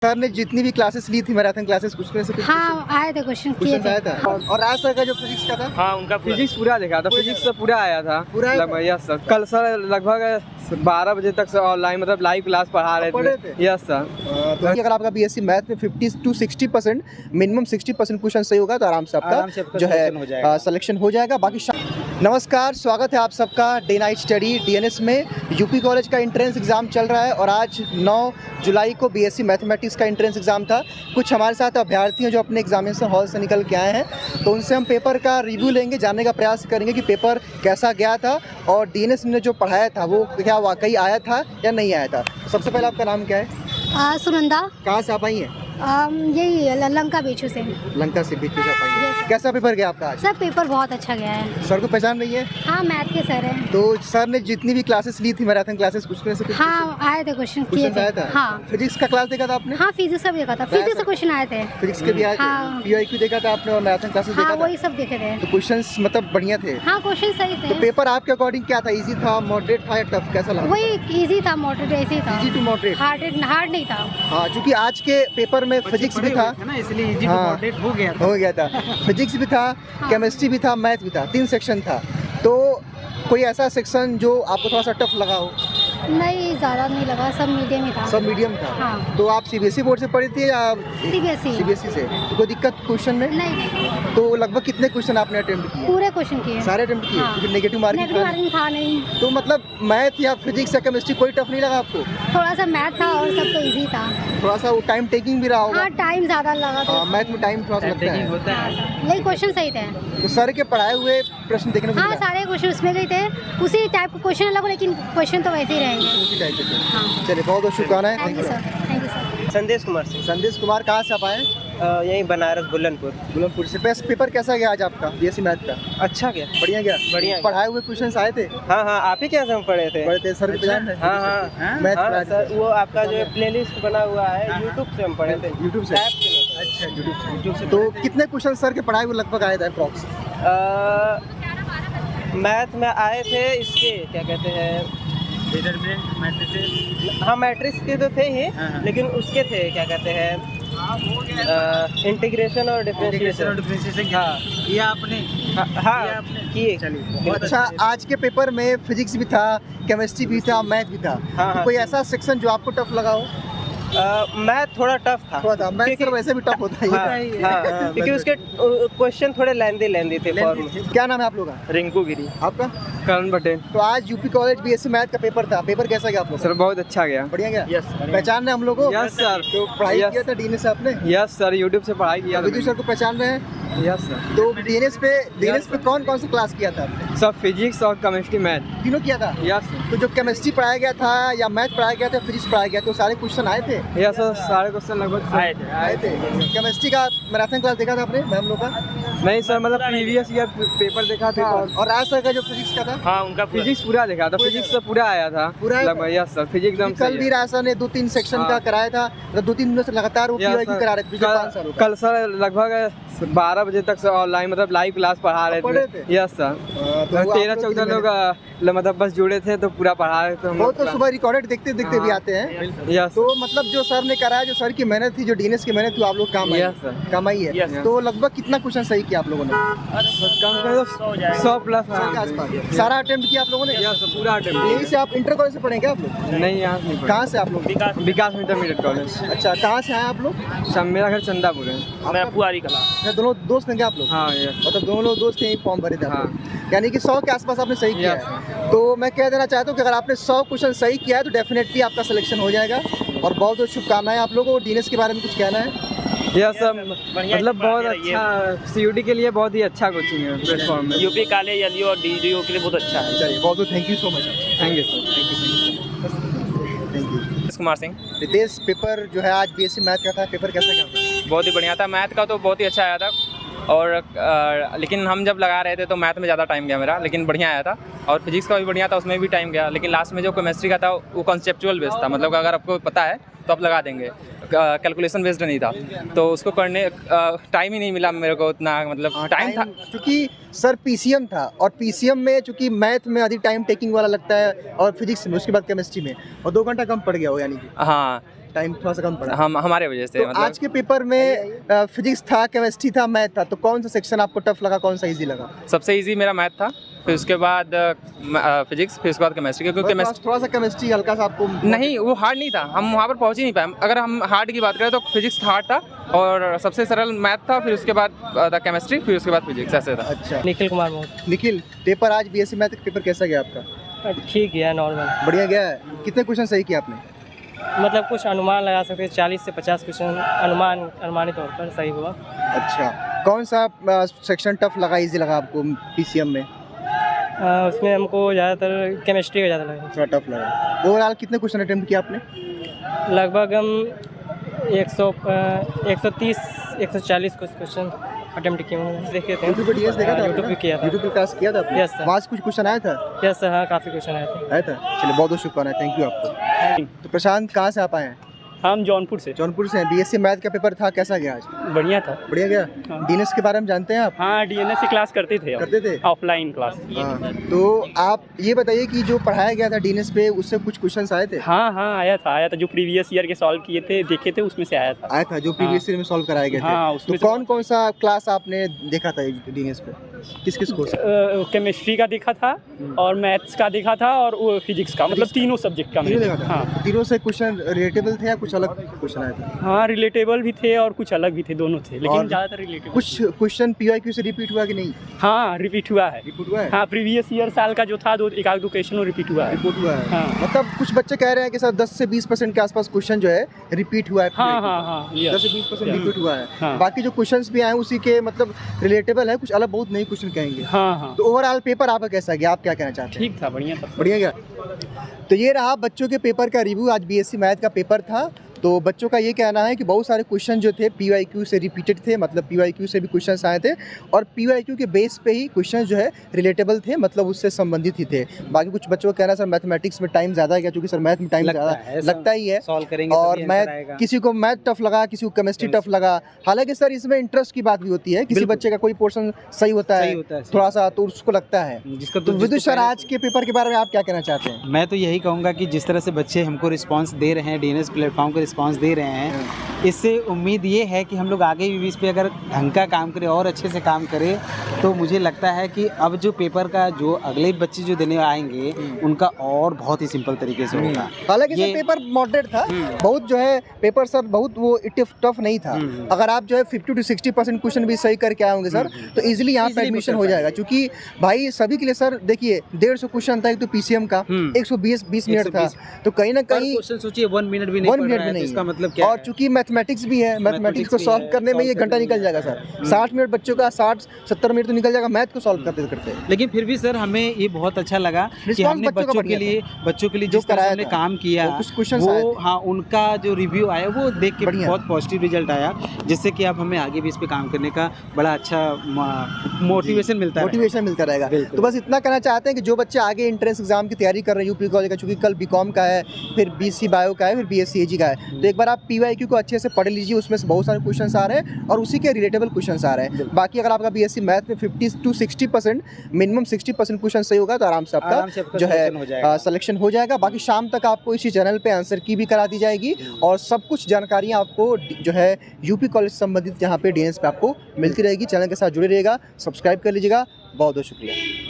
Sir ने जितनी भी क्लासेस ली थी मैराथन क्लासेस, उसमें से हाँ आए थे क्वेश्चन आया था। और आज सर का जो फिजिक्स का था, हाँ उनका फिजिक्स पूरा देखा था, फिजिक्स तो पूरा आया था पूरा यस सर। कल सर लगभग 12 बजे तक ऑनलाइन मतलब लाइव क्लास पढ़ा रहे थे। Yes sir. तो अगर आपका बीएससी मैथ में 50 to 60% मिनिमम 60% क्वेश्चन सही होगा तो आराम से आपका जो है सिलेक्शन हो जाएगा। बाकी नमस्कार, स्वागत है आप सबका डे नाइट स्टडी डीएनएस में। यूपी कॉलेज का एंट्रेंस एग्जाम चल रहा है और आज 9 जुलाई को बीएससी मैथमेटिक्स का एंट्रेंस एग्जाम था। कुछ हमारे साथ अभ्यर्थी हैं जो अपने एग्जामिनेशन हॉल से निकल के आए हैं, तो उनसे हम पेपर का रिव्यू लेंगे, जानने का प्रयास करेंगे कि पेपर कैसा गया था और डीएनएस ने जो पढ़ाया था वो क्या वाकई आया था या नहीं आया था। सबसे पहले आपका नाम क्या है? सुनंदा। कहाँ से आप आई हैं? यही लंका बीचू से। लंका से बीचू से आप आई हैं। कैसा पेपर गया आपका आज? सर पेपर बहुत अच्छा गया है। सर को पहचान रही है? हाँ मैथ के सर हैं। तो सर ने जितनी भी क्लासेस ली थी मैराथन क्लासेस, उसमें से हाँ आए थे क्वेश्चन आया था। हाँ फिजिक्स का क्लास देखा था आपने? हाँ फिजिक्स का भी देखा था, फिजिक्स से क्वेश्चन आए थे, फिजिक्स के भी आए थे। पीआईक्यू देखा था आपने और मैराथन क्लासेस देखा था? वही सब देखे थे। तो क्वेश्चंस मतलब बढ़िया थे? हाँ क्वेश्चन सही थे। तो पेपर आपके अकॉर्डिंग क्या था? इजी था, मॉडरेट था या टफ, कैसा लगा? वही इजी था, मॉडरेट ऐसे था। इजी टू मॉडरेट, हार्ड नहीं था। हाँ, क्योंकि आज के पेपर में फिजिक्स भी था ना, इसलिए इजी टू मॉडरेट हो गया था। फिजिक्स भी था, केमिस्ट्री भी था, मैथ भी था, 3 सेक्शन था। तो कोई ऐसा सेक्शन जो आपको थोड़ा सा टफ लगा हो? नहीं ज़्यादा नहीं लगा, सब मीडियम ही था। सब मीडियम था। हाँ। तो आप सीबीएसई बोर्ड से पढ़ी थी या सीबीएसई से? तो कोई दिक्कत क्वेश्चन में? नहीं। तो लगभग कितने क्वेश्चन आपने अटेम्प्ट किए? पूरे क्वेश्चन किए। सारे अटेम्प्ट किए? हाँ। क्योंकि नेगेटिव मार्किंग था नहीं। तो मतलब मैथ या फिजिक्स या केमिस्ट्री कोई टफ नहीं लगा आपको? थोड़ा सा मैथ था और सब तो इजी था। थोड़ा सा वो टाइम टेकिंग भी रहा होगा? हाँ टाइम ज़्यादा लगा था। मैथ में टाइम थोड़ा सा लगता है। लेकिन क्वेश्चन सही थे। तो सर के पढ़ाए हुए प्रश्न देखने को हाँ सारे क्वेश्चन उसमें गए थे, उसी टाइप का क्वेश्चन अलग, लेकिन क्वेश्चन तो वैसे ही रहेंगे। उसी टाइप के। हाँ। चलिए बहुत बहुत शुभकामनाएं। Thank you sir. संदेश कुमार से। संदेश कुमार, कहाँ से आप आए? यहीं बनारस बुलनपुर से। पेपर कैसा गया आज आपका बीएससी मैथ का? अच्छा गया, बढ़िया गया। बढ़िया। पढ़ाए हुए क्वेश्चंस आए थे? हाँ आप ही क्या से हम पढ़े थे सर के जान है? हाँ मैथ सर, वो आपका जो प्लेलिस्ट बना हुआ है यूट्यूब से हम पढ़े थे। यूट्यूब से? अच्छा, यूट्यूब से। तो कितने क्वेश्चन सर के पढ़ाए हुए लगभग आए थे अप्रॉक्स? मैथ में आए थे इसके क्या कहते हैं, हाँ मैट्रिक्स के तो थे ही, लेकिन उसके थे क्या कहते हैं, इंटीग्रेशन और डिफरेंशिएशन। हाँ ये आपने किए। चलिए अच्छा, आज के पेपर में फिजिक्स भी था, केमिस्ट्री भी था, मैथ भी था। तो कोई ऐसा सेक्शन जो आपको टफ लगा हो? मैथ थोड़ा टफ था। मैथ सर वैसे भी टफ होता है। हाँ, क्योंकि उसके क्वेश्चन थोड़े लेंदी थे। क्या नाम है आप लोग का? रिंकू गिरी। आपका? करण पटेल। तो आज यूपी कॉलेज बीएससी मैथ का पेपर था, पेपर कैसा गया आप लोग? सर बहुत अच्छा गया। बढ़िया गया। यस। पहचान रहे हम लोग को? Yes sir. तो पढ़ाई किया था डीएनएस से आपने? यस सर, यूट्यूब से पढ़ाई किया। विजय सर को पहचान रहे हैं? Yes sir. तो डीएनएस पे कौन कौन सा क्लास किया था आपने? सब फिजिक्स और केमिस्ट्री मैथ तीनों किया था? यस। तो जो केमिस्ट्री पढ़ाया गया था या मैथ पढ़ाया गया था, फिजिक्स पढ़ाया गया, तो सारे क्वेश्चन आए थे? यस सर, सारे क्वेश्चन लगभग आए थे। केमिस्ट्री का मैराथन क्लास देखा था आपने मैम लोग का? नहीं सर, मतलब प्रीवियस ईयर पेपर देखा था। और आज सर का जो फिजिक्स का था? हाँ उनका फिजिक्स पूरा देखा था, फिजिक्स तो पूरा आया था। यस सर, फिजिक्स एकदम कल भी राज सर ने 2-3 सेक्शन का कराया था, 2-3 दिनों से लगातार वो पीआईक्यू करा रहे थे पिछले 5 सालों का। कल सर लगभग 12 बजे तक ऑनलाइन मतलब लाइव क्लास पढ़ा रहे थे। Yes sir. 13-14 लोग मतलब बस जुड़े थे तो पूरा पढ़ा रहे थे। वो तो सुबह रिकॉर्डेड देखते भी आते हैं। यस। तो मतलब जो सर ने कराया, जो सर की मेहनत थी, जो डीएनएस की मेहनत थी, आप लोग काम आई है। तो लगभग कितना क्वेश्चन सही किया आप लोगों ने? कम से कम 100 प्लस के आसपास। सारा अटेम्प्ट किया आप लोगों ने? यस पूरा अटेम्प्ट। यही से आप इंटर कॉलेज से पढ़े क्या आप लोग? नहीं, यहाँ नहीं। कहाँ से आप लोग? विकास इंटरमीडिएट कॉलेज। अच्छा, कहाँ से आए आप लोग? मेरा घर चंदापुर है। मैं पुआरी कला। दोनों दोस्त हैं क्या आप लोग? हाँ मतलब दोनों लोग दोस्त हैं, फॉर्म भरे थे आप लोग। यानी कि 100 के आसपास आपने सही किया है। तो मैं कह देना चाहता हूँ कि अगर आपने 100 क्वेश्चन सही किया है तो डेफिनेटली आपका सिलेक्शन हो जाएगा। और बहुत बहुत शुभकामनाएं आप लोगों को। डीएनएस के बारे में कुछ कहना है? यस सर, मतलब बहुत अच्छा, सीयूटी के लिए बहुत ही अच्छा कोचिंग है प्लेटफॉर्म में। यूपी कॉलेज एलयू और डीडीयू के लिए बहुत अच्छा है। चलिए बहुत बहुत thank you so much. Thank you sir. Thank you. Kumar Singh. Ritesh, paper जो है आज बीएससी मैथ का था, पेपर कैसा गया? बहुत ही बढ़िया था। मैथ का तो बहुत ही अच्छा आया था और लेकिन हम जब लगा रहे थे तो मैथ में ज़्यादा टाइम गया मेरा, लेकिन बढ़िया आया था। और फिजिक्स का भी बढ़िया था, उसमें भी टाइम गया। लेकिन लास्ट में जो केमिस्ट्री का था वो कॉन्सेप्चुअल बेस्ड था, मतलब अगर आपको पता है तो आप लगा देंगे, कैलकुलेशन बेस्ड नहीं था। तो उसको करने टाइम ही नहीं मिला मेरे को उतना, मतलब टाइम था क्योंकि सर पीसीएम था और पीसीएम में चूंकि मैथ में अधिक टाइम टेकिंग वाला लगता है और फिजिक्स में, उसके बाद केमिस्ट्री में, और 2 घंटा कम पड़ गया हो यानी कि। हाँ, टाइम थोड़ा सा कम पड़ा। हम हमारे वजह से तो मतलब आज के पेपर में फिजिक्स था, केमिस्ट्री था, मैथ था, तो कौन सा सेक्शन आपको टफ लगा, कौन सा इजी लगा? सबसे इजी मेरा मैथ था, फिर उसके बाद फिजिक्स, फिर उसके बाद केमिस्ट्री, क्योंकि केमिस्ट्री थोड़ा सा केमिस्ट्री हल्का सा आपको नहीं, वो हार्ड नहीं था, हम वहाँ पर पहुँच ही नहीं पाए। अगर हम हार्ड की बात करें तो फिजिक्स हार्ड था और सबसे सरल मैथ था, फिर उसके बाद केमिस्ट्री, फिर उसके बाद फिजिक्स, ऐसे था। अच्छा, निखिल कुमार मोहन। निखिल, पेपर आज बीएससी मैथ का पेपर कैसा गया आपका? ठीक गया, नॉर्मल। बढ़िया गया है। कितने क्वेश्चन सही किए आपने? मतलब कुछ अनुमान लगा सकते हैं, 40 से 50 क्वेश्चन अनुमानी तौर पर सही हुआ। अच्छा, कौन सा सेक्शन टफ लगा, इजी लगा आपको पीसीएम में? उसमें हमको ज़्यादातर केमिस्ट्री का ज़्यादा लगा। थोड़ा टफ लगा। ओवरऑल कितने क्वेश्चन अटेम्प्ट किया आपने? लगभग हम 130 140 कुछ क्वेश्चन अटेम्प्ट किए होंगे। देखे थे यूट्यूब पे डीएस देखा था? यूट्यूब पे किया था। यूट्यूब पे क्लास किया था आपने? Yes sir. वहाँ से कुछ क्वेश्चन आया था? यस सर, हाँ काफ़ी क्वेश्चन आए थे। आया था? चलिए, बहुत बहुत शुक्रिया, थैंक यू आपको। तो प्रशांत, कहाँ से आप आए हैं? हम जौनपुर से। जौनपुर से हैं। बीएससी मैथ का पेपर था, कैसा गया आज? बढ़िया था। बढ़िया गया। हाँ। डीएनएस के बारे में जानते हैं आप? हाँ, डीएनएस की क्लास करते थे। करते थे? Offline class. हाँ, तो आप ये बताइए कि जो पढ़ाया गया था डीएनएस पे, उससे कुछ क्वेश्चंस आए थे? हाँ हाँ, आया था जो प्रीवियस ईयर के सॉल्व किए थे, देखे थे, उसमें से आया था। आया था जो प्रीवियस ईयर में सॉल्व कराए गए थे। हाँ, तो उसमें कौन कौन सा क्लास आपने देखा था डीएनएस पे? किस किस कोर्स? केमिस्ट्री का देखा था और मैथ्स का देखा था और फिजिक्स का, मतलब तीनों सब्जेक्ट का तीनों मैंने देखा था? हाँ। तीनों से क्वेश्चन रिलेटेबल थे या कुछ अलग क्वेश्चन आए थे? हाँ, रिलेटेबल भी थे और कुछ अलग भी थे, दोनों थे, और लेकिन ज़्यादातर रिलेटेबल। कुछ क्वेश्चन पीवाईक्यू से रिपीट हुआ कि नहीं? हाँ, रिपीट हुआ है। रिपीट हुआ है? हाँ, प्रीवियस ईयर साल का जो था, एक आध दो क्वेश्चन रिपीट हुआ है। रिपोर्ट हुआ है। हाँ। मतलब कुछ बच्चे कह रहे हैं कि सर 10 से 20% के आसपास क्वेश्चन जो है रिपीट हुआ है। हाँ हाँ हाँ, 10 से 20% रिपीट हुआ है। हाँ। बाकी जो क्वेश्चंस भी आए उसी के मतलब रिलेटेबल है, कुछ अलग बहुत नए क्वेश्चन कहेंगे। हाँ हाँ, तो ओवरऑल पेपर आपका कैसा गया, आप क्या कहना चाहते हैं? ठीक था, बढ़िया था। बढ़िया गया। तो ये रहा बच्चों के पेपर का रिव्यू। आज बीएससी मैथ का पेपर था। तो बच्चों का ये कहना है कि बहुत सारे क्वेश्चन जो थे पीवाईक्यू से रिपीटेड थे, मतलब पीवाईक्यू से भी क्वेश्चंस आए थे और पीवाईक्यू के बेस पे ही क्वेश्चन जो है रिलेटेबल थे, मतलब उससे संबंधित ही थे। बाकी कुछ बच्चों का कहना है सर मैथमेटिक्स में टाइम ज़्यादा गया, क्योंकि सर मैथ में टाइम ज़्यादा लगता ही है, सॉल्व करेंगे और मैथ किसी को मैथ टफ लगा, किसी को केमिस्ट्री टफ लगा। हालांकि सर इसमें इंटरेस्ट की बात भी होती है, किसी बच्चे का कोई पोर्शन सही होता है थोड़ा सा तो उसको लगता है। तो विदुष सर, आज के पेपर के बारे में आप क्या कहना चाहते हैं? मैं तो यही कहूँगा कि जिस तरह से बच्चे हमको रिस्पांस दे रहे हैं, डीएनएस प्लेटफॉर्म को रिस्पांस दे रहे हैं, इससे उम्मीद ये है कि हम लोग आगे भी इस पे अगर ढंग का काम करें और अच्छे से काम करें, तो मुझे लगता है कि अब जो पेपर का जो अगले बच्चे जो देने आएंगे उनका और बहुत ही सिंपल तरीके से होगा। हालांकि सर पेपर मॉडरेट था, बहुत जो है पेपर सर बहुत वो टफ नहीं था। अगर आप जो है 50 to 60% क्वेश्चन भी सही करके आए होंगे सर, तो इजीली यहाँ पे एडमिशन हो जाएगा। क्योंकि भाई सभी के लिए सर देखिए 150 क्वेश्चन था, एक तो पीसीएम का 120 मिनट था, तो कहीं ना कहीं क्वेश्चन सोचिए 1 मिनट भी नहीं पढ़ रहा है, तो इसका मतलब क्या और है? चूंकि मैथमेटिक्स भी है, मैथमेटिक्स को सॉल्व करने में ये घंटा निकल जाएगा सर। 60 मिनट बच्चों का 60-70 मिनट तो निकल जाएगा मैथ को सॉल्व करते करते। लेकिन फिर भी सर हमें ये बहुत अच्छा लगा कि हमने बच्चों के लिए जिस तरह से हमने काम किया, कुछ क्वेश्चन वो हाँ उनका जो रिव्यू आया वो देख के बहुत पॉजिटिव रिजल्ट आया, जिससे कि अब हमें आगे भी इस पे काम करने का बड़ा अच्छा मोटिवेशन मिलता रहेगा। तो बस इतना कहना चाहते हैं कि जो बच्चे आगे एंट्रेंस एग्जाम की तैयारी कर रहे हैं यूपी कॉलेज का, चूंकि कल बीकॉम का है, फिर बीसी बायो का है, फिर बीएससी एजी का है, तो एक बार आप पीवाईक्यू को अच्छे से पढ़ लीजिए, उसमें से बहुत सारे क्वेश्चंस आ रहे हैं और उसी के रिलेटेबल क्वेश्चंस आ रहे हैं। बाकी अगर आपका बीएससी मैथ में 50 to 60% मिनिमम 60% क्वेश्चन सही होगा तो आराम से आपका जो है सिलेक्शन हो जाएगा। बाकी शाम तक आपको इसी चैनल पे आंसर की भी करा दी जाएगी और सब कुछ जानकारियाँ आपको जो है यूपी कॉलेज संबंधित यहाँ पे डीएनएस पे आपको मिलती रहेगी। चैनल के साथ जुड़े रहिएगा, सब्सक्राइब कर लीजिएगा। बहुत बहुत शुक्रिया।